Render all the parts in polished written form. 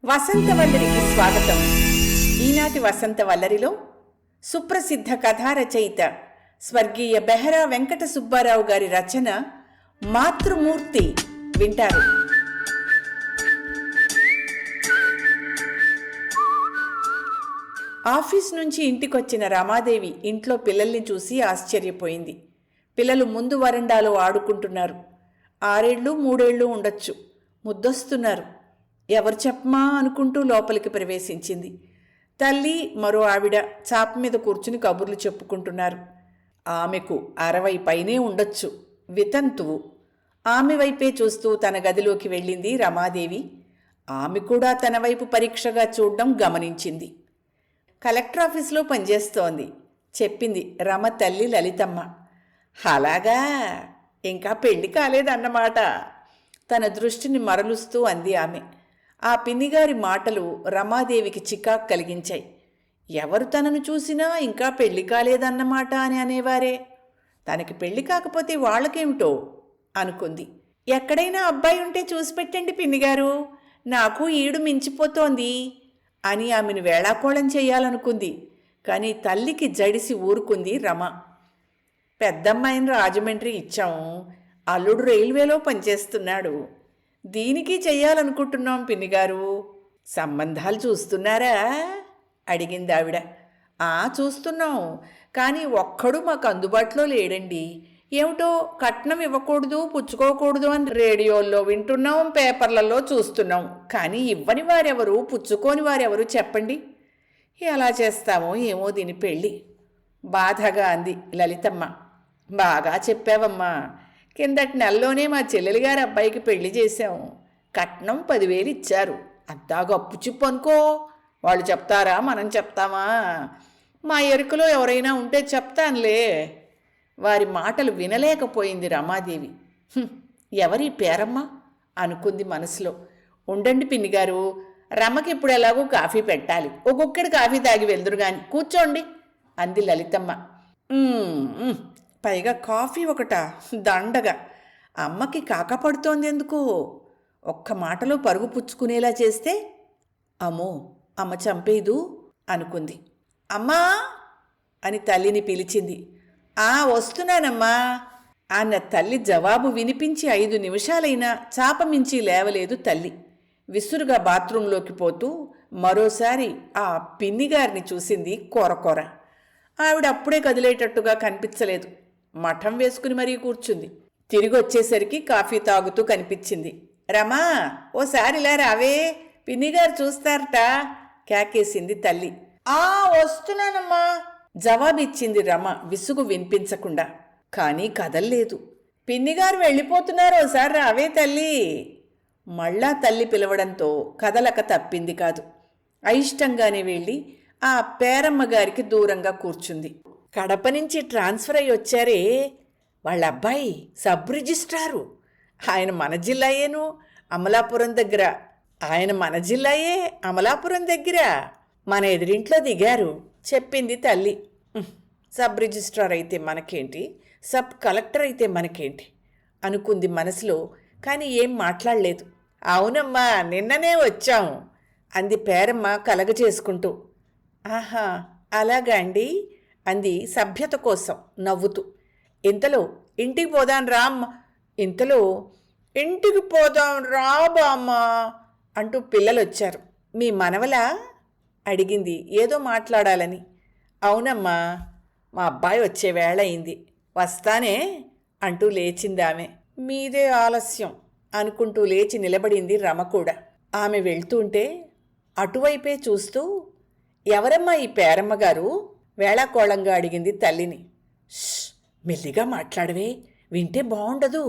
వసంతవల్లరికి స్వాగతం. ఈనాటి వసంతవల్లరిలో సుప్రసిద్ధ కథా రచయిత స్వర్గీయ బెహరా వెంకట సుబ్బారావు గారి రచన మాతృమూర్తి వింటారు. ఆఫీస్ నుంచి ఇంటికొచ్చిన రమాదేవి ఇంట్లో పిల్లల్ని చూసి ఆశ్చర్యపోయింది. పిల్లలు ముందు వరండాలో ఆడుకుంటున్నారు. 6 ఏళ్ళు 3 ఏళ్ళు ఉండొచ్చు. ముద్దొస్తున్నారు. ఎవరు చెప్పమా అనుకుంటూ లోపలికి ప్రవేశించింది. తల్లి మరో ఆవిడ చాప మీద కూర్చుని కబుర్లు చెప్పుకుంటున్నారు. ఆమెకు 60 పైనే ఉండొచ్చు. వితంతువు. ఆమె వైపే చూస్తూ తన గదిలోకి వెళ్ళింది రమాదేవి. ఆమె కూడా తన వైపు పరీక్షగా చూడడం గమనించింది. కలెక్టర్ ఆఫీసులో పనిచేస్తోంది చెప్పింది రమ తల్లి లలితమ్మ. అలాగా, ఇంకా పెళ్లి కాలేదన్నమాట. తన దృష్టిని మరలుస్తూ అంది ఆమె. ఆ పిన్నిగారి మాటలు రమాదేవికి చికాకు కలిగించాయి. ఎవరు తనను చూసినా ఇంకా పెళ్లి కాలేదన్నమాట అని అనేవారే. తనకి పెళ్లి కాకపోతే వాళ్ళకేమిటో అనుకుంది. ఎక్కడైనా అబ్బాయి ఉంటే చూసి పెట్టండి పిన్నిగారు, నాకు ఈడు మించిపోతోంది అని ఆమెను వేళాకోళం చేయాలనుకుంది. కానీ తల్లికి జడిసి ఊరుకుంది రమ. పెద్దమ్మాయిని రాజమండ్రి ఇచ్చాము, అల్లుడు రైల్వేలో పనిచేస్తున్నాడు. దీనికి చెయ్యాలనుకుంటున్నాం పిన్నిగారు. సంబంధాలు చూస్తున్నారా అడిగింది ఆవిడ. చూస్తున్నాం, కానీ ఒక్కడు మాకు అందుబాటులో లేడండి. ఏమిటో కట్నం ఇవ్వకూడదు పుచ్చుకోకూడదు అని రేడియోల్లో వింటున్నాం, పేపర్లలో చూస్తున్నాం. కానీ ఇవ్వని వారెవరు పుచ్చుకోని వారెవరు చెప్పండి. ఎలా చేస్తామో ఏమో దీని పెళ్ళి బాధగా అంది లలితమ్మ. బాగా చెప్పావమ్మా. కిందటి నెలలోనే మా చెల్లెలి గారి అబ్బాయికి పెళ్లి చేశాము. కట్నం 10,000 ఇచ్చారు. అంతా గప్పు చిప్పు అనుకో. వాళ్ళు చెప్తారా మనం చెప్తామా? మా ఎరుకలో ఎవరైనా ఉంటే చెప్తానులే. వారి మాటలు వినలేకపోయింది రమాదేవి. ఎవరి పేరమ్మ అనుకుంది మనసులో. ఉండండి పిన్నిగారు, రమ్మకి ఇప్పుడు ఎలాగో కాఫీ పెట్టాలి. ఒక్కొక్కడి కాఫీ తాగి వెళ్దురు గాని, కూర్చోండి అంది లలితమ్మ. పైగా కాఫీ ఒకట దండగా. అమ్మకి కాకపడుతోంది ఎందుకు? ఒక్క మాటలో పరుగు పుచ్చుకునేలా చేస్తే అమ్మో అమ్మ చంపేదు అనుకుంది. అమ్మా అని తల్లిని పిలిచింది. వస్తున్నానమ్మా అన్న తల్లి జవాబు వినిపించి 5 నిమిషాలైనా చాపమించి లేవలేదు తల్లి. విసురుగా బాత్రూంలోకి పోతూ మరోసారి ఆ పిన్నిగారిని చూసింది కొరకొర. ఆవిడ అప్పుడే కదిలేటట్టుగా కనిపించలేదు. మఠం వేసుకుని మరీ కూర్చుంది. తిరిగి వచ్చేసరికి కాఫీ తాగుతూ కనిపించింది. రమా, ఓసారిలా రావే, పిన్నిగారు చూస్తారట కేకేసింది తల్లి. వస్తున్నానమ్మా జవాబిచ్చింది రమ విసుగు వినిపించకుండా. కానీ కదల్లేదు. పిన్నిగారు వెళ్ళిపోతున్నారు, ఓసారి రావే తల్లి. మళ్ళా తల్లి పిలవడంతో కదలక తప్పింది కాదు. అయిష్టంగానే వెళ్ళి ఆ పేరమ్మగారికి దూరంగా కూర్చుంది. కడప నుంచి ట్రాన్స్ఫర్ అయ్యి వచ్చారే వాళ్ళ అబ్బాయి సబ్ రిజిస్ట్రారు. ఆయన మన జిల్లాయేను, అమలాపురం దగ్గర. ఆయన మన జిల్లాయే, అమలాపురం దగ్గర. మన ఎదురింట్లో దిగారు చెప్పింది తల్లి. సబ్ రిజిస్ట్రార్ అయితే మనకేంటి, సబ్ కలెక్టర్ అయితే మనకేంటి అనుకుంది మనసులో. కానీ ఏం మాట్లాడలేదు. అవునమ్మా, నిన్ననే వచ్చాము అంది పేరమ్మ కలగ చేసుకుంటూ. అలాగా అండి అంది సభ్యత కోసం నవ్వుతూ. ఇంతలో ఇంటికి పోదాం రా బామ్మ అంటూ పిల్లలు వచ్చారు. మీ మనవలా అడిగింది ఏదో మాట్లాడాలని. అవునమ్మా, మా అబ్బాయి వచ్చే వేళ అయింది, వస్తానే అంటూ లేచింది ఆమె. మీదే ఆలస్యం అనుకుంటూ లేచి నిలబడింది రమ కూడా. ఆమె వెళ్తుంటే అటువైపే చూస్తూ ఎవరమ్మా ఈ పేరమ్మగారు వేళాకోళంగా అడిగింది తల్లిని. మెల్లిగా మాట్లాడవే, వింటే బాగుండదు.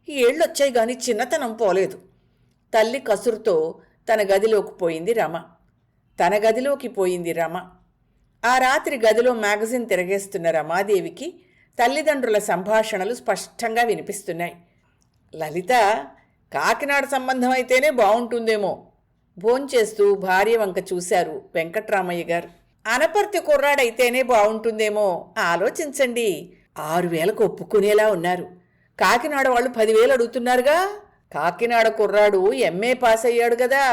ఈ ఏళ్ళొచ్చాయి గాని చిన్నతనం పోలేదు. తల్లి కసురుతో తన గదిలోకి పోయింది రమ. ఆ రాత్రి గదిలో మ్యాగజిన్ తిరగేస్తున్న రమాదేవికి తల్లిదండ్రుల సంభాషణలు స్పష్టంగా వినిపిస్తున్నాయి. లలిత కాకినాడ సంబంధం అయితేనే బాగుంటుందేమో భోంచేస్తూ భార్య వంక చూశారు వెంకట్రామయ్య గారు. అనపర్తి కుర్రాడైతేనే బాగుంటుందేమో ఆలోచించండి. 6,000కు ఒప్పుకునేలా ఉన్నారు. కాకినాడ వాళ్ళు 10,000 అడుగుతున్నారుగా కాకినాడ కుర్రాడు ఎంఏ పాస్ అయ్యాడు కదా,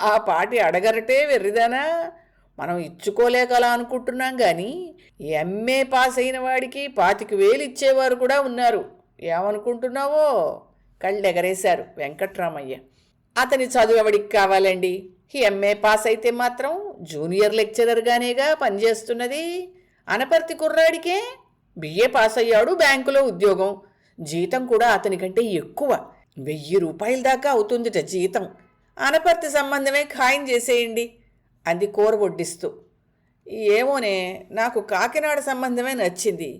ఆ పాటి అడగరటే వెర్రిదానా. మనం ఇచ్చుకోలేక అలా అనుకుంటున్నాం కానీ ఎంఏ పాస్ అయిన వాడికి 25,000 ఇచ్చేవారు కూడా ఉన్నారు. ఏమనుకుంటున్నావో? కళ్ళెగరేశారు వెంకట్రామయ్య. అతని చదువు ఎవడికి కావాలండి? ఎంఏ పాస్ అయితే మాత్రం జూనియర్ లెక్చరర్గానేగా పనిచేస్తున్నది. అనపర్తి కుర్రాడికే బిఏ పాస్ అయ్యాడు, బ్యాంకులో ఉద్యోగం. జీతం కూడా అతనికంటే ఎక్కువ, 1,000 రూపాయల దాకా అవుతుందిట జీతం. అనపర్తి సంబంధమే ఖాయం చేసేయండి అంది కూర వడ్డిస్తూ. ఏమోనే, నాకు కాకినాడ సంబంధమే నచ్చింది.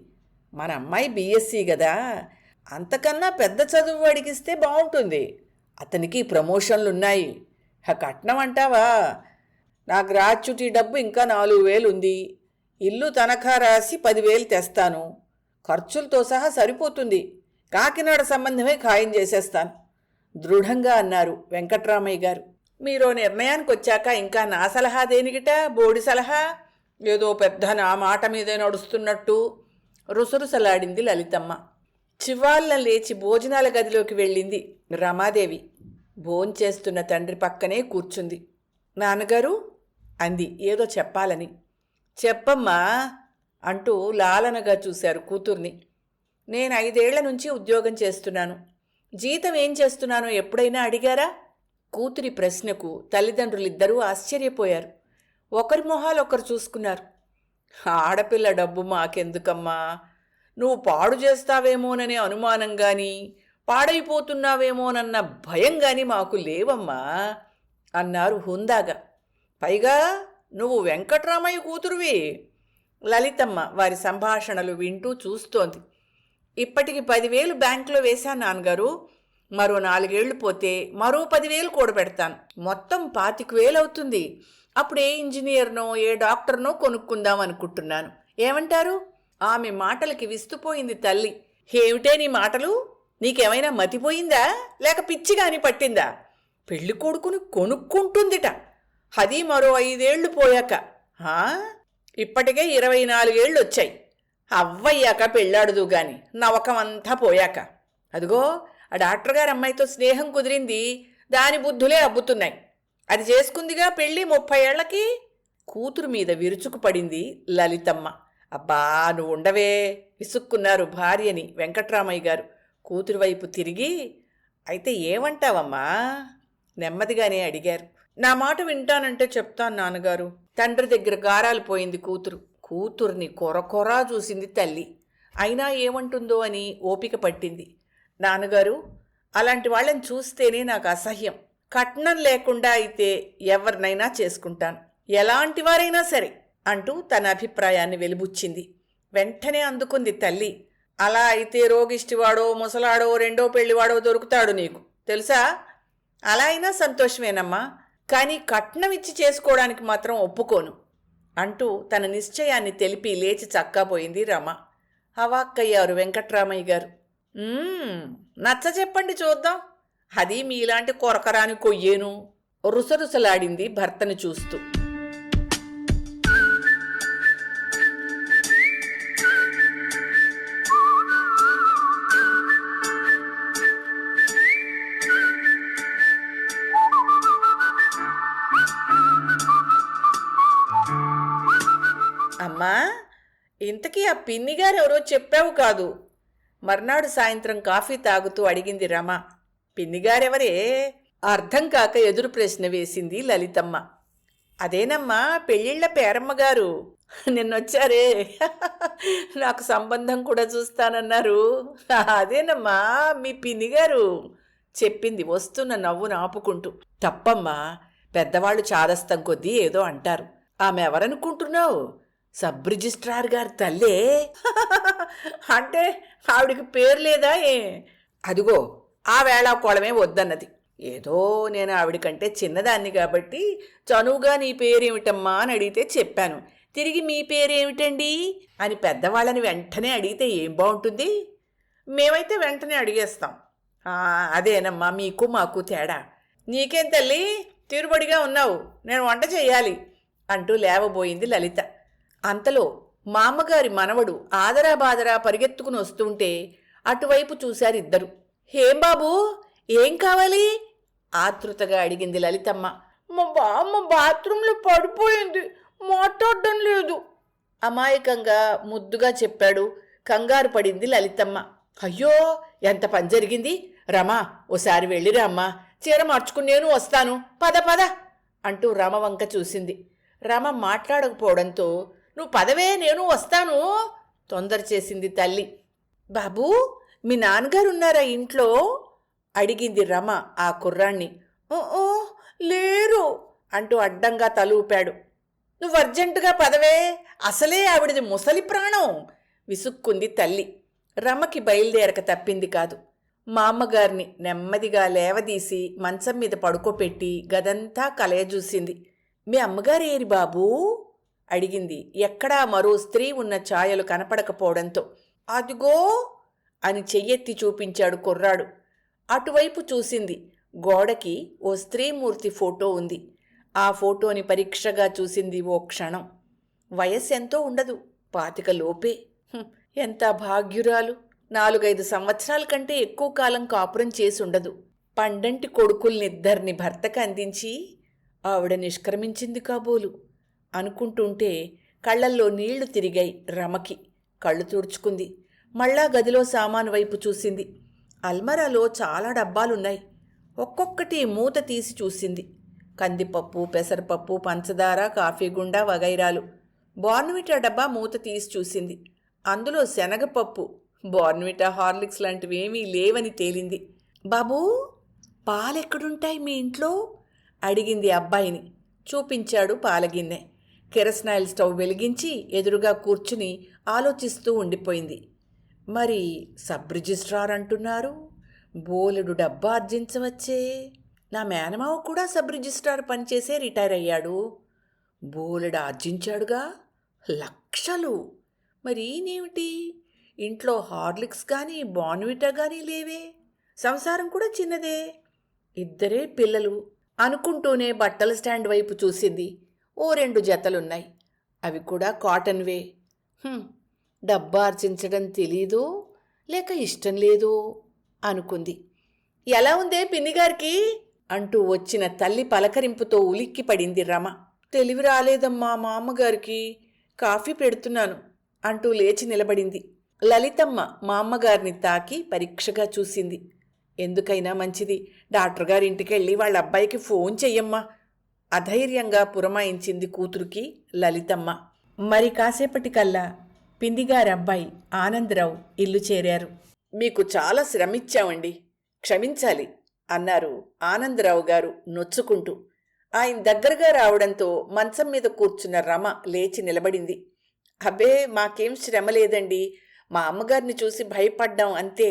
మన అమ్మాయి బీఎస్సీ కదా, అంతకన్నా పెద్ద చదువు వాడికిస్తే బాగుంటుంది. అతనికి ప్రమోషన్లున్నాయి. కట్నం అంటావా? నా గ్రాచ్యుటీ డబ్బు ఇంకా 4,000 ఉంది. ఇల్లు తనఖా రాసి 10,000 తెస్తాను. ఖర్చులతో సహా సరిపోతుంది. కాకినాడ సంబంధమే ఖాయం చేసేస్తాను దృఢంగా అన్నారు వెంకట్రామయ్య గారు. మీరు నిర్ణయానికి వచ్చాక ఇంకా నా సలహా దేనికిట? బోడి సలహా ఏదో పెద్ద నా మాట మీదే నడుస్తున్నట్టు రుసరుసలాడింది లలితమ్మ. చివాళ్ళ లేచి భోజనాల గదిలోకి వెళ్ళింది రమాదేవి. భోంచేస్తున్న తండ్రి పక్కనే కూర్చుంది. నాన్నగారు అంది ఏదో చెప్పాలని. చెప్పమ్మా అంటూ లాలనగా చూశారు కూతుర్ని. నేను 5 ఏళ్ల నుంచి ఉద్యోగం చేస్తున్నాను. జీతం ఏం చేస్తున్నానో ఎప్పుడైనా అడిగారా? కూతురి ప్రశ్నకు తల్లిదండ్రులిద్దరూ ఆశ్చర్యపోయారు. ఒకరి మొహాలు ఒకరు చూసుకున్నారు. ఆడపిల్ల డబ్బు మాకెందుకమ్మా? నువ్వు పాడు చేస్తావేమోననే అనుమానం కానీ, పాడైపోతున్నావేమోనన్న భయం కానీ మాకు లేవమ్మా అన్నారు హుందాగా. పైగా నువ్వు వెంకట్రామయ్య కూతురువి. లలితమ్మ వారి సంభాషణలు వింటూ చూస్తోంది. ఇప్పటికి 10,000 బ్యాంకులో వేశాను నాన్నగారు. మరో 4 ఏళ్లు పోతే మరో 10,000 కూడబెడతాను. మొత్తం 25,000 అవుతుంది. అప్పుడు ఏ ఇంజనీర్నో ఏ డాక్టర్నో కొనుక్కుందాం అనుకుంటున్నాను. ఏమంటారు? ఆమె మాటలకి విస్తుపోయింది తల్లి. ఏమిటే నీ మాటలు? నీకేమైనా మతిపోయిందా, లేక పిచ్చి కాని పట్టిందా? పెళ్లి కొడుకుని కొనుక్కుంటుందిట, అది మరో 5 ఏళ్లు పోయాక. ఇప్పటికే 24 ఏళ్ళు వచ్చాయి. అవ్వయ్యాక పెళ్ళాడుదు గాని, నవకమంతా పోయాక. అదిగో ఆ డాక్టర్ గారి అమ్మాయితో స్నేహం కుదిరింది. దాని బుద్ధులే అబ్బుతున్నాయి. అది చేసుకుందిగా పెళ్ళి 30 ఏళ్లకి. కూతురు మీద విరుచుకుపడింది లలితమ్మ. అబ్బా నువ్వు ఉండవే విసుక్కున్నారు భార్యని వెంకట్రామయ్య గారు. కూతురు వైపు తిరిగి, అయితే ఏమంటావమ్మా నెమ్మదిగానే అడిగారు. నా మాట వింటానంటే చెప్తాను నాన్నగారు. తండ్రి దగ్గర గారాలు పోయింది కూతురు. కూతుర్ని కొరకొరా చూసింది తల్లి. అయినా ఏమంటుందో అని ఓపిక పట్టింది. నాన్నగారు, అలాంటి వాళ్ళని చూస్తేనే నాకు అసహ్యం. కట్నం లేకుండా అయితే ఎవరినైనా చేసుకుంటాను, ఎలాంటి వారైనా సరే అంటూ తన అభిప్రాయాన్ని వెలిబుచ్చింది. వెంటనే అందుకుంది తల్లి. అలా అయితే రోగిష్టివాడో ముసలాడో రెండో పెళ్లివాడో దొరుకుతాడు నీకు, తెలుసా? అలా అయినా సంతోషమేనమ్మా, కానీ కట్నం ఇచ్చి చేసుకోవడానికి మాత్రం ఒప్పుకోను అంటూ తన నిశ్చయాన్ని తెలిపి లేచి చక్కాపోయింది రమ. అవాక్కయ్యారు వెంకట్రామయ్య గారు. నచ్చ చెప్పండి చూద్దాం. అది మీలాంటి కొరకరాని కొయ్యేను రుసరుసలాడింది భర్తను చూస్తూ. అమ్మా, ఇంతకీ ఆ పిన్నిగారు ఎవరో చెప్పావు కాదు? మర్నాడు సాయంత్రం కాఫీ తాగుతూ అడిగింది రమ. పిన్నిగారెవరే? అర్థం కాక ఎదురు ప్రశ్న వేసింది లలితమ్మ. అదేనమ్మా పెళ్ళిళ్ళ పేరమ్మగారు. నిన్నొచ్చారే, నాకు సంబంధం కూడా చూస్తానన్నారు. అదేనమ్మా మీ పిన్నిగారు చెప్పింది వస్తున్న నవ్వును ఆపుకుంటూ. తప్పమ్మా, పెద్దవాళ్ళు చాదస్తం కొద్దీ ఏదో అంటారు. ఆమె ఎవరనుకుంటున్నావు? సబ్ రిజిస్ట్రార్ గారి తల్లే. అంటే ఆవిడికి పేరు లేదా ఏ? అదిగో ఆ వేళాకోళమే వద్దన్నది. ఏదో నేను ఆవిడికంటే చిన్నదాన్ని కాబట్టి చనువుగా నీ పేరేమిటమ్మా అని అడిగితే చెప్పాను. తిరిగి మీ పేరేమిటండి అని పెద్దవాళ్ళని వెంటనే అడిగితే ఏం బాగుంటుంది? మేమైతే వెంటనే అడిగేస్తాం. అదేనమ్మా మీకు మాకు తేడా. నీకేం తల్లి తీరుబడిగా ఉన్నావు, నేను వంట చెయ్యాలి అంటూ లేవబోయింది లలిత. అంతలో మామగారి మనవడు ఆదరా బాదరా పరిగెత్తుకుని వస్తుంటే అటువైపు చూశారిద్దరు. ఏం బాబూ, ఏం కావాలి? ఆతృతగా అడిగింది లలితమ్మ. మా బామ్మ బాత్రూంలో పడిపోయింది, మాట్లాడడం లేదు అమాయకంగా ముద్దుగా చెప్పాడు. కంగారు పడింది లలితమ్మ. అయ్యో, ఎంత పని జరిగింది! రమా, ఓసారి వెళ్ళిరా అమ్మా, చీర మార్చుకుని నేను వస్తాను, పద పద అంటూ రమ వంక చూసింది. రమ మాట్లాడకపోవడంతో నువ్వు పదవే, నేను వస్తాను తొందర చేసింది తల్లి. బాబూ, మీ నాన్నగారు ఉన్నారా ఇంట్లో? అడిగింది రమ ఆ కుర్రాణ్ణి. ఓ లేరు అంటూ అడ్డంగా తల ఊపాడు. నువ్వు అర్జెంటుగా పదవే, అసలే ఆవిడది ముసలి ప్రాణం విసుక్కుంది తల్లి. రమకి బయలుదేరక తప్పింది కాదు. మా అమ్మగారిని నెమ్మదిగా లేవదీసి మంచం మీద పడుకోపెట్టి గదంతా కలయజూసింది. మీ అమ్మగారు ఏరి బాబూ? అడిగింది ఎక్కడా మరో స్త్రీ ఉన్న ఛాయలు కనపడకపోవడంతో. అదిగో అని చెయ్యెత్తి చూపించాడు కుర్రాడు. అటువైపు చూసింది. గోడకి ఓ స్త్రీమూర్తి ఫోటో ఉంది. ఆ ఫోటోని పరీక్షగా చూసింది ఓ క్షణం. వయస్సెంతో ఉండదు, 25 లోపే. ఎంత భాగ్యురాలు! 4-5 సంవత్సరాల కంటే ఎక్కువ కాలం కాపురం చేసుండదు. పండంటి కొడుకుల్నిద్దరిని భర్తకు అందించి ఆవిడ నిష్క్రమించింది కాబోలు అనుకుంటుంటే కళ్లల్లో నీళ్లు తిరిగాయి రమకి. కళ్ళు తుడుచుకుంది. మళ్ళా గదిలో సామాను వైపు చూసింది. అల్మరాలో చాలా డబ్బాలున్నాయి. ఒక్కొక్కటి మూత తీసి చూసింది. కందిపప్పు, పెసరపప్పు, పంచదార, కాఫీ గుండా వగైరాలు. బోర్న్విటా డబ్బా మూత తీసి చూసింది. అందులో శనగపప్పు, బోర్న్విటా, హార్లిక్స్ లాంటివేమీ లేవని తేలింది. బాబూ, పాలెక్కడుంటాయి మీ ఇంట్లో? అడిగింది అబ్బాయిని. చూపించాడు పాలగిన్నె. కెరస్నాయిల్ స్టవ్ వెలిగించి ఎదురుగా కూర్చుని ఆలోచిస్తూ ఉండిపోయింది. మరి సబ్ రిజిస్ట్రార్ అంటున్నారు, బోలెడు డబ్బా ఆర్జించవచ్చే. నా మేనమావ కూడా సబ్ రిజిస్ట్రార్ పనిచేసే రిటైర్ అయ్యాడు. బోలెడు ఆర్జించాడుగా, లక్షలు. మరి ఈయనేమిటి? ఇంట్లో హార్లిక్స్ కానీ బోర్న్విటా కానీ లేవే. సంసారం కూడా చిన్నదే, 2 పిల్లలు అనుకుంటూనే బట్టల స్టాండ్ వైపు చూసింది. ఓ 2 జతలున్నాయి, అవి కూడా కాటన్వే. డబ్బా ఆర్జించడం తెలీదో లేక ఇష్టం లేదో అనుకుంది. ఎలా ఉందే పిన్నిగారికి అంటూ వచ్చిన తల్లి పలకరింపుతో ఉలిక్కి పడింది రమ. తెలివి రాలేదమ్మా మా అమ్మగారికి, కాఫీ పెడుతున్నాను అంటూ లేచి నిలబడింది. లలితమ్మ మా అమ్మగారిని తాకి పరీక్షగా చూసింది. ఎందుకైనా మంచిది, డాక్టర్ గారింటికెళ్ళి వాళ్ళ అబ్బాయికి ఫోన్ చెయ్యమ్మా అధైర్యంగా పురమాయించింది కూతురికి లలితమ్మ. మరి కాసేపటికల్లా పిందిగారబ్బాయి ఆనందరావు ఇల్లు చేరారు. మీకు చాలా శ్రమిచ్చామండి, క్షమించాలి అన్నారు ఆనందరావు గారు నొచ్చుకుంటూ. ఆయన దగ్గరగా రావడంతో మంచం మీద కూర్చున్న రమ లేచి నిలబడింది. అబ్బే, మాకేం శ్రమ లేదండి, మా అమ్మగారిని చూసి భయపడ్డాం అంతే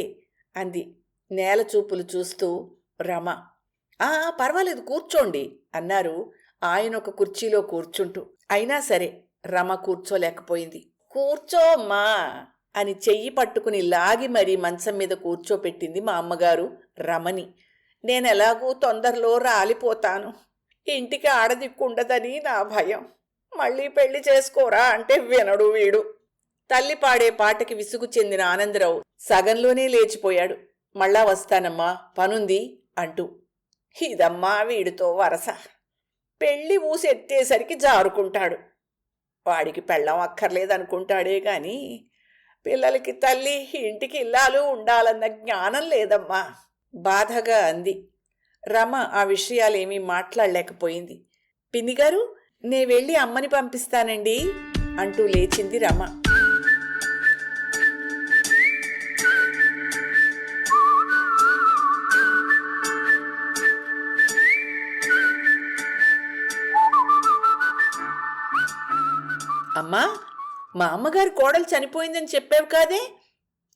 అంది నేల చూపులు చూస్తూ రమ. పర్వాలేదు, కూర్చోండి అన్నారు ఆయన ఒక కుర్చీలో కూర్చుంటూ. అయినా సరే రమ కూర్చోలేకపోయింది. కూర్చోమ్మా అని చెయ్యి పట్టుకుని లాగి మరీ మంచం మీద కూర్చోపెట్టింది మా అమ్మగారు రమని. నేనెలాగూ తొందరలో రాలిపోతాను, ఇంటికి ఆడదిక్కుండదని నా భయం. మళ్ళీ పెళ్లి చేసుకోరా అంటే వినడు వీడు. తల్లి పాడే పాటకి విసుగు చెందిన ఆనందరావు సగంలోనే లేచిపోయాడు. మళ్ళా వస్తానమ్మా, పనుంది అంటూ. ఇదమ్మా వీడితో వరస, పెళ్ళి ఊసెత్తేసరికి జారుకుంటాడు. వాడికి పెళ్ళం అక్కర్లేదనుకుంటాడే గాని పిల్లలకి తల్లి, ఇంటికి ఇల్లాలు ఉండాలన్న జ్ఞానం లేదమ్మా బాధగా అంది. రమ ఆ విషయాలేమీ మాట్లాడలేకపోయింది. పిన్నిగారు, నే వెళ్ళి అమ్మని పంపిస్తానండి అంటూ లేచింది రమ. అమ్మా, మా అమ్మగారి కోడలు చనిపోయిందని చెప్పావు కాదే?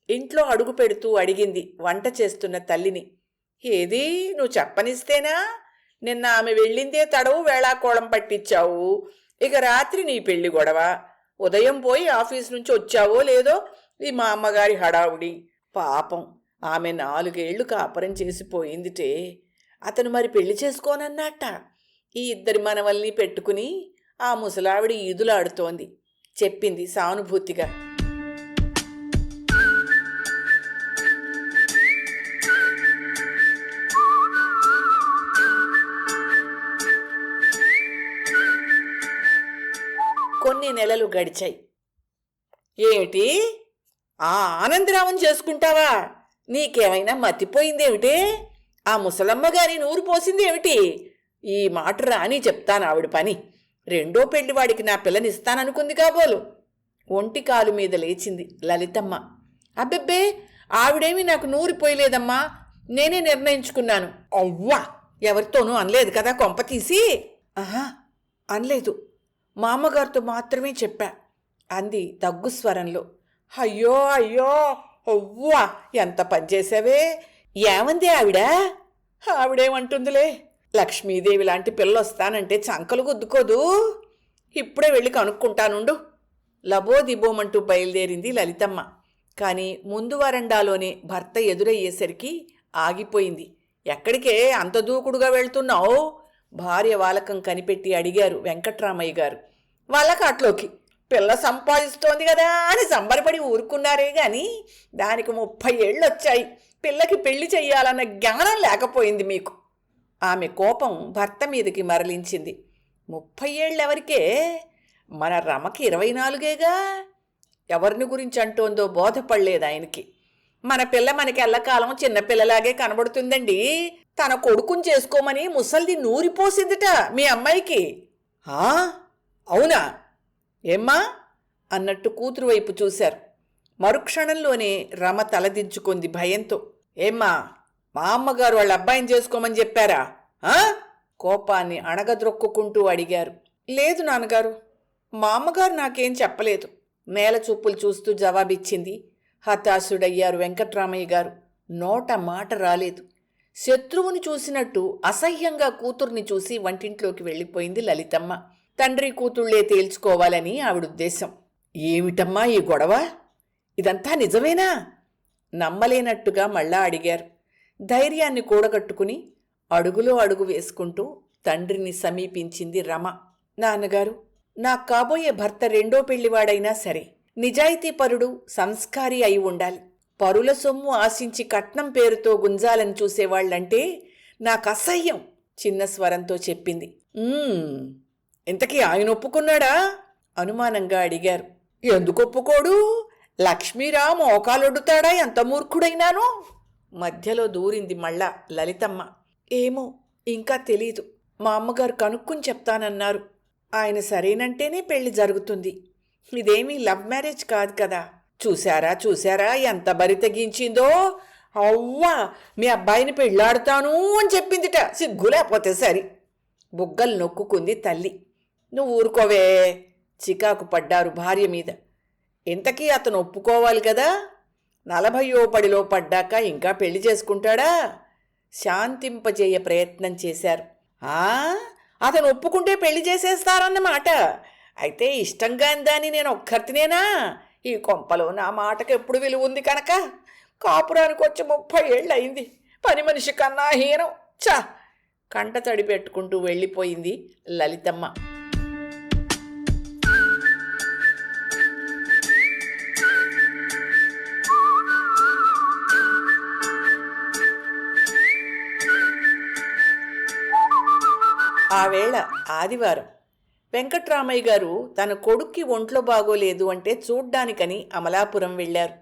ఇంట్లో అడుగు పెడుతూ అడిగింది వంట చేస్తున్న తల్లిని. ఏది, నువ్వు చెప్పనిస్తేనా? నిన్న ఆమె వెళ్ళిందే తడవు వేళాకోళం పట్టించావు. ఇక రాత్రి నీ పెళ్లి గొడవ. ఉదయం పోయి ఆఫీస్ నుంచి వచ్చావో లేదో ఈ మా అమ్మగారి హడావుడి. పాపం, ఆమె 4 ఏళ్లు కాపురం చేసిపోయిందిటే. అతను మరి పెళ్లి చేసుకోనన్నట్ట. ఈ 2 మనవల్ని పెట్టుకుని ఆ ముసలావిడ ఈదులాడుతోంది చెప్పింది సానుభూతిగా. కొన్ని నెలలు గడిచాయి. ఏమిటి, ఆ ఆనందరామం చేసుకుంటావా? నీకేమైనా మతిపోయిందేమిటి? ఆ ముసలమ్మ గారి నూరు పోసిందేమిటి? ఈ మాట రాని చెప్తాను ఆవిడ పని. రెండో పెళ్లివాడికి నా పిల్లనిస్తాననుకుంది కాబోలు. ఒంటి కాలు మీద లేచింది లలితమ్మ. అబ్బెబ్బే, ఆవిడేమీ నాకు నూరిపోయలేదమ్మా, నేనే నిర్ణయించుకున్నాను. అవ్వా, ఎవరితోనూ అనలేదు కదా కొంప తీసి? ఆహా, అనలేదు, మా అమ్మగారితో మాత్రమే చెప్పా అంది దగ్గు స్వరంలో. అయ్యో అయ్యో, అవ్వా, ఎంత పనిచేసావే. ఏమంది ఆవిడ? ఆవిడేమంటుందిలే, లక్ష్మీదేవి లాంటి పిల్లొస్తానంటే చంకలు గుద్దుకోదు. ఇప్పుడే వెళ్ళి కనుక్కుంటానుండు. లబోదిబోమంటూ బయలుదేరింది లలితమ్మ. కానీ ముందు వరండాలోనే భర్త ఎదురయ్యేసరికి ఆగిపోయింది. ఎక్కడికే అంత దూకుడుగా వెళ్తున్నావు? భార్య వాలకం కనిపెట్టి అడిగారు వెంకట్రామయ్య గారు. వాళ్ళకాట్లోకి. పిల్ల సంపాదిస్తోంది కదా అని సంబరపడి ఊరుకున్నారే గాని దానికి 30 ఏళ్ళు వచ్చాయి. పిల్లకి పెళ్లి చెయ్యాలన్న జ్ఞానం లేకపోయింది మీకు. ఆమె కోపం భర్త మీదకి మరలించింది. 30 ఏళ్ళెవరికే? మన రమకి 24 ఎవరిని గురించి అంటోందో బోధపడలేదు ఆయనకి. మన పిల్ల మనకి ఎల్లకాలం చిన్నపిల్లలాగే కనబడుతుందండి. తన కొడుకుని చేసుకోమని ముసల్ది నూరిపోసిందిట మీ అమ్మాయికి. అవునా? ఏమ్మా అన్నట్టు కూతురు వైపు చూశారు. మరుక్షణంలోనే రమ తలదించుకుంది భయంతో. ఏమ్మా, మా అమ్మగారు వాళ్ళ అబ్బాయిని చేసుకోమని చెప్పారా? కోపాన్ని అణగద్రొక్కుంటూ అడిగారు. లేదు నాన్నగారు, మా అమ్మగారు నాకేం చెప్పలేదు. నేల చూపులు చూస్తూ జవాబిచ్చింది. హతాశుడయ్యారు వెంకట్రామయ్య గారు. నోట మాట రాలేదు. శత్రువుని చూసినట్టు అసహ్యంగా కూతుర్ని చూసి వంటింట్లోకి వెళ్ళిపోయింది లలితమ్మ. తండ్రి కూతుళ్లే తేల్చుకోవాలని ఆవిడుద్దేశం. ఏమిటమ్మా ఈ గొడవ? ఇదంతా నిజమేనా? నమ్మలేనట్టుగా మళ్ళా అడిగారు. ధైర్యాన్ని కూడగట్టుకుని అడుగులో అడుగు వేసుకుంటూ తండ్రిని సమీపించింది రమ. నాన్నగారు, నాకు కాబోయే భర్త రెండో పెళ్లివాడైనా సరే నిజాయితీపరుడు, సంస్కారి అయి ఉండాలి. పరుల సొమ్ము ఆశించి కట్నం పేరుతో గుంజాలని చూసేవాళ్లంటే నాకు అసహ్యం చిన్న స్వరంతో చెప్పింది. ఇంతకీ ఆయన ఒప్పుకున్నాడా? అనుమానంగా అడిగారు. ఎందుకు ఒప్పుకోడు? లక్ష్మీరా మోకాలొడ్డుతాడా? ఎంత మూర్ఖుడైనాను. మధ్యలో దూరింది మళ్ళా లలితమ్మ. ఏమో, ఇంకా తెలీదు. మా అమ్మగారు కనుక్కుని చెప్తానన్నారు. ఆయన సరేనంటేనే పెళ్లి జరుగుతుంది. ఇదేమీ లవ్ మ్యారేజ్ కాదు కదా. చూశారా ఎంత బరి తెగించిందో. అవ్వా, మీ అబ్బాయిని పెళ్ళాడుతాను అని చెప్పిందిట. సిగ్గు లేకపోతే సరి. బుగ్గలు నొక్కుంది తల్లి. నువ్వు ఊరుకోవే, చికాకు పడ్డారు భార్య మీద. ఇంతకీ అతను ఒప్పుకోవాలి కదా. 40వ పడిలో పడ్డాక ఇంకా పెళ్లి చేసుకుంటాడా? శాంతింపజేయ ప్రయత్నం చేశారు. అతను ఒప్పుకుంటే పెళ్లి చేసేస్తారన్నమాట. అయితే ఇష్టంగా దాన్ని నేను ఒక్కర్తినేనా? ఈ కొంపలో నా మాటకు ఎప్పుడు విలువ ఉంది కనుక. కాపురానికి వచ్చి 30 ఏళ్ళు అయింది. పని మనిషి కన్నా హీనం. కంట తడి పెట్టుకుంటూ వెళ్ళిపోయింది లలితమ్మ. ఆ వేళ ఆదివారం. వెంకట్రామయ్య గారు తన కొడుక్కి ఒంట్లో బాగోలేదు అంటే చూడ్డానికని అమలాపురం వెళ్లారు.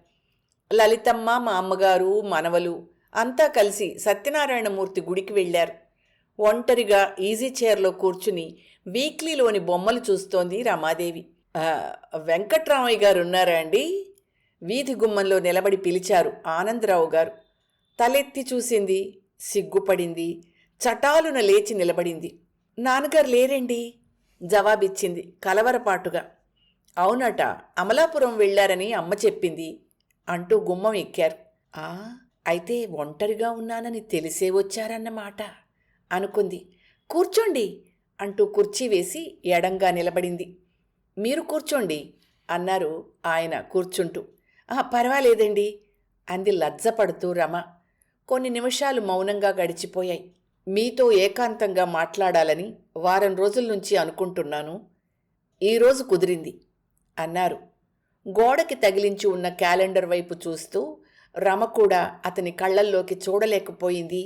లలితమ్మ, మా అమ్మగారు, మనవలు అంతా కలిసి సత్యనారాయణమూర్తి గుడికి వెళ్లారు. ఒంటరిగా ఈజీ చైర్లో కూర్చుని వీక్లీలోని బొమ్మలు చూస్తోంది రమాదేవి. వెంకట్రామయ్య గారు ఉన్నారా అండి? వీధి గుమ్మంలో నిలబడి పిలిచారు ఆనందరావు గారు. తలెత్తి చూసింది, సిగ్గుపడింది, చటాలున లేచి నిలబడింది. నాన్నగారు లేరండి జవాబిచ్చింది కలవరపాటుగా. అవునట, అమలాపురం వెళ్లారని అమ్మ చెప్పింది అంటూ గుమ్మం ఎక్కారు. అయితే ఒంటరిగా ఉన్నానని తెలిసే వచ్చారన్నమాట అనుకుంది. కూర్చోండి అంటూ కుర్చీ వేసి ఎడంగా నిలబడింది. మీరు కూర్చోండి అన్నారు ఆయన కూర్చుంటూ. పర్వాలేదండి అంది లజ్జపడుతూ రమ. కొన్ని నిమిషాలు మౌనంగా గడిచిపోయాయి. మీతో ఏకాంతంగా మాట్లాడాలని వారం రోజుల నుంచి అనుకుంటున్నాను. ఈరోజు కుదిరింది అన్నారు. గోడకి తగిలించి ఉన్న క్యాలెండర్ వైపు చూస్తూ రమ కూడా అతని కళ్ళల్లోకి చూడలేకపోయింది.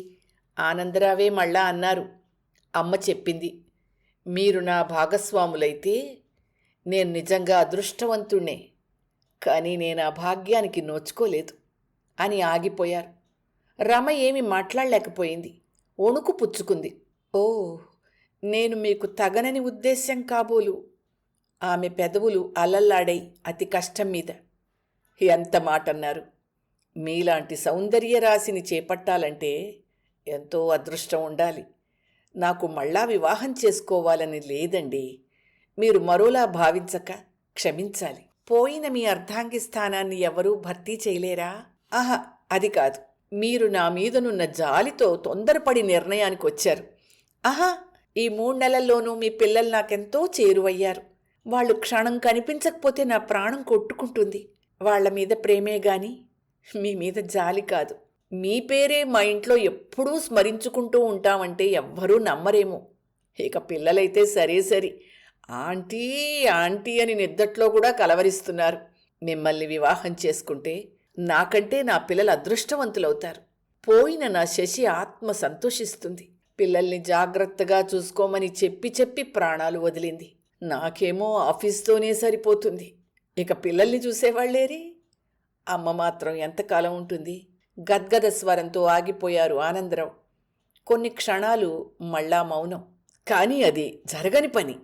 ఆనందరావే మళ్ళా అన్నారు. అమ్మ చెప్పింది, మీరు నా భాగస్వాములైతే నేను నిజంగా అదృష్టవంతుణ్ణే, కానీ నేను ఆ భాగ్యానికి నోచుకోలేదు అని ఆగిపోయారు. రమ ఏమీ మాట్లాడలేకపోయింది. వణుకు పుచ్చుకుంది. ఓ, నేను మీకు తగనని ఉద్దేశ్యం కాబోలు. ఆమె పెదవులు అల్లల్లాడై అతి కష్టం మీద. ఎంత మాటన్నారు! మీలాంటి సౌందర్యరాశిని చేపట్టాలంటే ఎంతో అదృష్టం ఉండాలి. నాకు మళ్ళా వివాహం చేసుకోవాలని లేదండి. మీరు మరోలా భావించక క్షమించాలి. పోయిన మీ అర్ధాంగి స్థానాన్ని ఎవరూ భర్తీ చేయలేరా? ఆహా, అది కాదు. మీరు నా మీదనున్న జాలితో తొందరపడి నిర్ణయానికి వచ్చారు. ఆహా, ఈ 3 నెలల్లోనూ మీ పిల్లలు నాకెంతో చేరువయ్యారు. వాళ్ళు క్షణం కనిపించకపోతే నా ప్రాణం కొట్టుకుంటుంది. వాళ్ల మీద ప్రేమే గాని మీ మీద జాలి కాదు. మీ పేరే మా ఇంట్లో ఎప్పుడూ స్మరించుకుంటూ ఉంటామంటే ఎవ్వరూ నమ్మరేమో. ఇక పిల్లలైతే సరే సరి, ఆంటీ ఆంటీ అని నిద్దట్లో కూడా కలవరిస్తున్నారు. మిమ్మల్ని వివాహం చేసుకుంటే నాకంటే నా పిల్లలు అదృష్టవంతులవుతారు. పోయిన నా శశి ఆత్మ సంతోషిస్తుంది. పిల్లల్ని జాగ్రత్తగా చూసుకోమని చెప్పి చెప్పి ప్రాణాలు వదిలింది. నాకేమో ఆఫీస్తోనే సరిపోతుంది. ఇక పిల్లల్ని చూసేవాళ్లేరి? అమ్మ మాత్రం ఎంతకాలం ఉంటుంది? గద్గద స్వరంతో ఆగిపోయారు ఆనందరావు. కొన్ని క్షణాలు మళ్ళా మౌనం. కానీ అది జరగని పని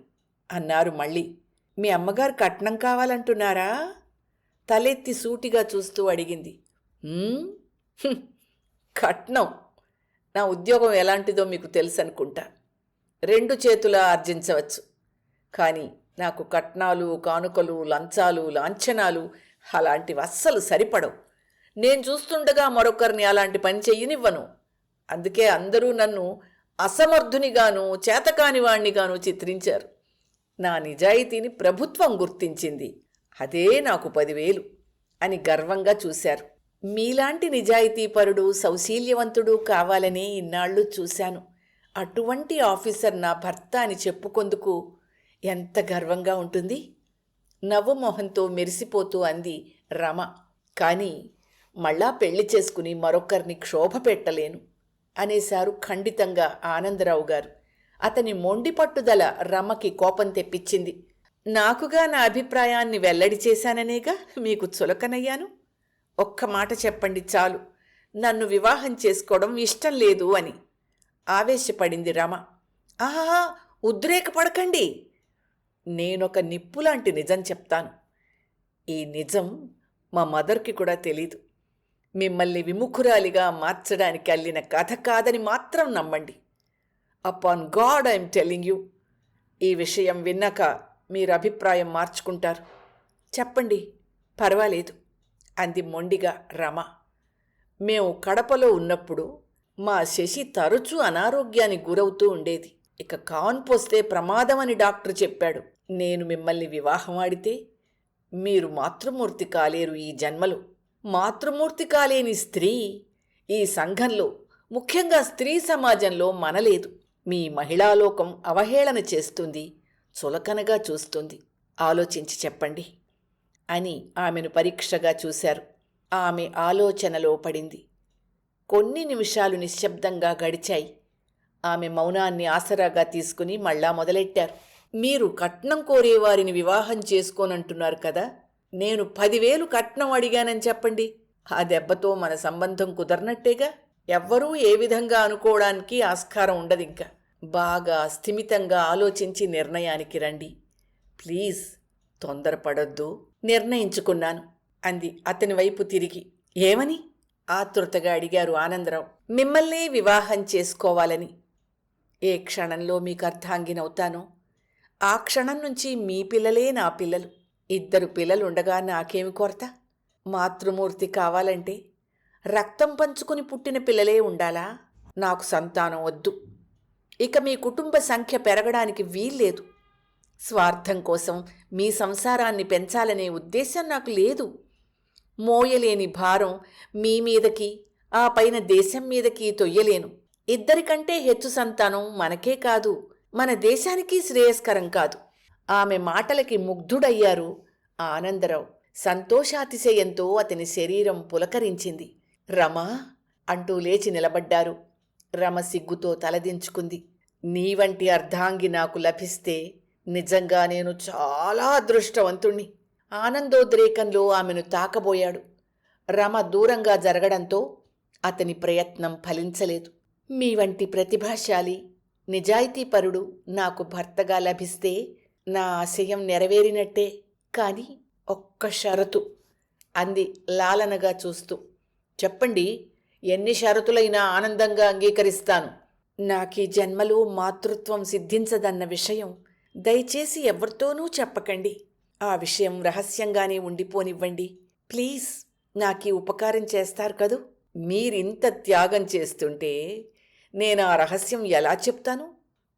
అన్నారు మళ్ళీ. మీ అమ్మగారు కట్నం కావాలంటున్నారా? తలెత్తి సూటిగా చూస్తూ అడిగింది. కట్నం? నా ఉద్యోగం ఎలాంటిదో మీకు తెలుసనుకుంటా. 2 చేతులా ఆర్జించవచ్చు. కానీ నాకు కట్నాలు, కానుకలు, లంచాలు, లాంఛనాలు అలాంటివి అస్సలు సరిపడవు. నేను చూస్తుండగా మరొకరిని అలాంటి పని చెయ్యనివ్వను. అందుకే అందరూ నన్ను అసమర్థునిగాను, చేతకానివాణ్ణిగాను చిత్రించారు. నా నిజాయితీని ప్రభుత్వం గుర్తించింది. అదే నాకు 10,000 అని గర్వంగా చూశారు. మీలాంటి నిజాయితీపరుడు, సౌశీల్యవంతుడు కావాలనే ఇన్నాళ్ళు చూశాను. అటువంటి ఆఫీసర్ నా భర్త అని చెప్పుకొందుకు ఎంత గర్వంగా ఉంటుంది. నవ్వుమొహంతో మెరిసిపోతూ అంది రమ. కానీ మళ్ళా పెళ్లి చేసుకుని మరొకరిని క్షోభ పెట్టలేను అనేశారు ఖండితంగా ఆనందరావు గారు. అతని మొండి పట్టుదల రమకి కోపం తెప్పించింది. నాకుగా నా అభిప్రాయాన్ని వెల్లడి చేశాననేగా మీకు చులకనయ్యాను. ఒక్క మాట చెప్పండి చాలు, నన్ను వివాహం చేసుకోవడం ఇష్టం లేదు అని ఆవేశపడింది రమ. ఆహా, ఉద్రేకపడకండి. నేనొక నిప్పులాంటి నిజం చెప్తాను. ఈ నిజం మా మదర్కి కూడా తెలీదు. మిమ్మల్ని విముఖురాలిగా మార్చడానికి అల్లిన కథ కాదని మాత్రం నమ్మండి. Upon God I'm telling you. ఈ విషయం విన్నాక మీరు అభిప్రాయం మార్చుకుంటారు. చెప్పండి, పర్వాలేదు అంది మొండిగా రమ. మేము కడపలో ఉన్నప్పుడు మా శశి తరచూ అనారోగ్యానికి గురవుతూ ఉండేది. ఇక కాన్పోస్తే ప్రమాదమని డాక్టర్ చెప్పాడు. నేను మిమ్మల్ని వివాహం ఆడితే మీరు మాతృమూర్తి కాలేరు ఈ జన్మలో. మాతృమూర్తి కాలేని స్త్రీ ఈ సంఘంలో, ముఖ్యంగా స్త్రీ సమాజంలో మనలేదు. మీ మహిళాలోకం అవహేళన చేస్తుంది, చులకనగా చూస్తుంది. ఆలోచించి చెప్పండి అని ఆమెను పరీక్షగా చూశారు. ఆమె ఆలోచనలో పడింది. కొన్ని నిమిషాలు నిశ్శబ్దంగా గడిచాయి. ఆమె మౌనాన్ని ఆసరాగా తీసుకుని మళ్ళా మొదలెట్టారు. మీరు కట్నం కోరేవారిని వివాహం చేసుకోనంటున్నారు కదా. నేను 10,000 కట్నం అడిగానని చెప్పండి. ఆ దెబ్బతో మన సంబంధం కుదరనట్టేగా. ఎవ్వరూ ఏ విధంగా అనుకోవడానికి ఆస్కారం ఉండదింకా. బాగా స్థిమితంగా ఆలోచించి నిర్ణయానికి రండి ప్లీజ్. తొందరపడొద్దు. నిర్ణయించుకున్నాను అంది అతని వైపు తిరిగి. ఏమని ఆతృతగా అడిగారు ఆనందరావు. మిమ్మల్నే వివాహం చేసుకోవాలని. ఏ క్షణంలో మీకు అర్ధాంగినవుతానో ఆ క్షణం నుంచి మీ పిల్లలే నా పిల్లలు. 2 పిల్లలుండగా నాకేమి కొరత? మాతృమూర్తి కావాలంటే రక్తం పంచుకుని పుట్టిన పిల్లలే ఉండాలా? నాకు సంతానం వద్దు. ఇక మీ కుటుంబ సంఖ్య పెరగడానికి వీల్లేదు. స్వార్థం కోసం మీ సంసారాన్ని పెంచాలనే ఉద్దేశం నాకు లేదు. మోయలేని భారం మీ మీదకి, ఆ పైన దేశం మీదకి తొయ్యలేను. 2 కంటే హెచ్చు సంతానం మనకే కాదు, మన దేశానికి శ్రేయస్కరం కాదు. ఆమె మాటలకి ముగ్ధుడయ్యారు ఆనందరావు. సంతోషాతిశయంతో అతని శరీరం పులకరించింది. రమా అంటూ లేచి నిలబడ్డారు. రమ సిగ్గుతో తలదించుకుంది. నీ వంటి అర్ధాంగి నాకు లభిస్తే నిజంగా నేను చాలా అదృష్టవంతుణ్ణి. ఆనందోద్రేకంలో ఆమెను తాకబోయాడు. రమ దూరంగా జరగడంతో అతని ప్రయత్నం ఫలించలేదు. మీ వంటి ప్రతిభాశాలి, నిజాయితీపరుడు నాకు భర్తగా లభిస్తే నా ఆశయం నెరవేరినట్టే. కాని ఒక్క షరతు అంది లాలనగా చూస్తూ. చెప్పండి, ఎన్ని షరతులైనా ఆనందంగా అంగీకరిస్తాను. నాకీ జన్మలో మాతృత్వం సిద్ధించదన్న విషయం దయచేసి ఎవరితోనూ చెప్పకండి. ఆ విషయం రహస్యంగానే ఉండిపోనివ్వండి. ప్లీజ్, నాకీ ఉపకారం చేస్తారు కదూ? మీరింత త్యాగం చేస్తుంటే నేను ఆ రహస్యం ఎలా చెప్తాను?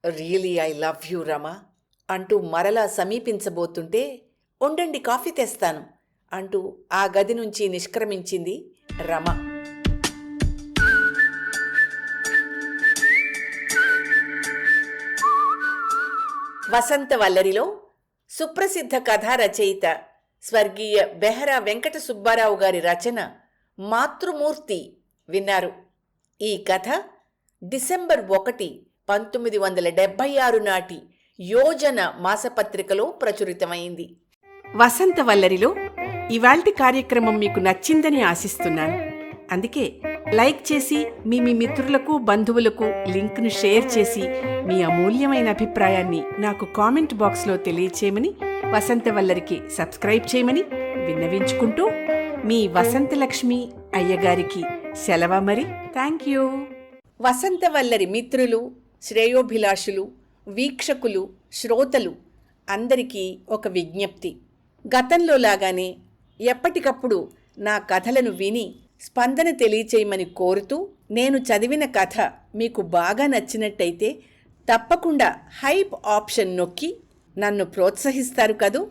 రియలీ ఐ లవ్ యూ రమా అంటూ మరలా సమీపించబోతుంటే, ఉండండి కాఫీ తెస్తాను అంటూ ఆ గది నుంచి నిష్క్రమించింది రమ. వసంతవల్లరిలో సుప్రసిద్ధ కథా రచయిత స్వర్గీయ బెహరా వెంకట సుబ్బారావు గారి రచన మాతృమూర్తి విన్నారు. ఈ కథ డిసెంబర్ 1, 1976 నాటి యోజన మాసపత్రికలో ప్రచురితమైంది. వసంతవల్లరిలో ఇవాల్టి కార్యక్రమం మీకు నచ్చిందని ఆశిస్తున్నాను. అందుకే లైక్ చేసి మీ మిత్రులకు, బంధువులకు లింక్ను షేర్ చేసి మీ అమూల్యమైన అభిప్రాయాన్ని నాకు కామెంట్ బాక్స్లో తెలియచేయమని, వసంతవల్లరికి సబ్స్క్రైబ్ చేయమని విన్నవించుకుంటూ మీ వసంతలక్ష్మి అయ్యగారికి సెలవు మరి. Thank you. వసంతవల్లరి మిత్రులు, శ్రేయోభిలాషులు, వీక్షకులు, శ్రోతలు అందరికీ ఒక విజ్ఞప్తి. గతంలో లాగానే ఎప్పటికప్పుడు నా కథలను విని స్పందన తెలియచేయమని కోరుతూ, నేను చదివిన కథ మీకు బాగా నచ్చినట్టయితే తప్పకుండా హైప్ ఆప్షన్ నొక్కి నన్ను ప్రోత్సహిస్తారు కదూ.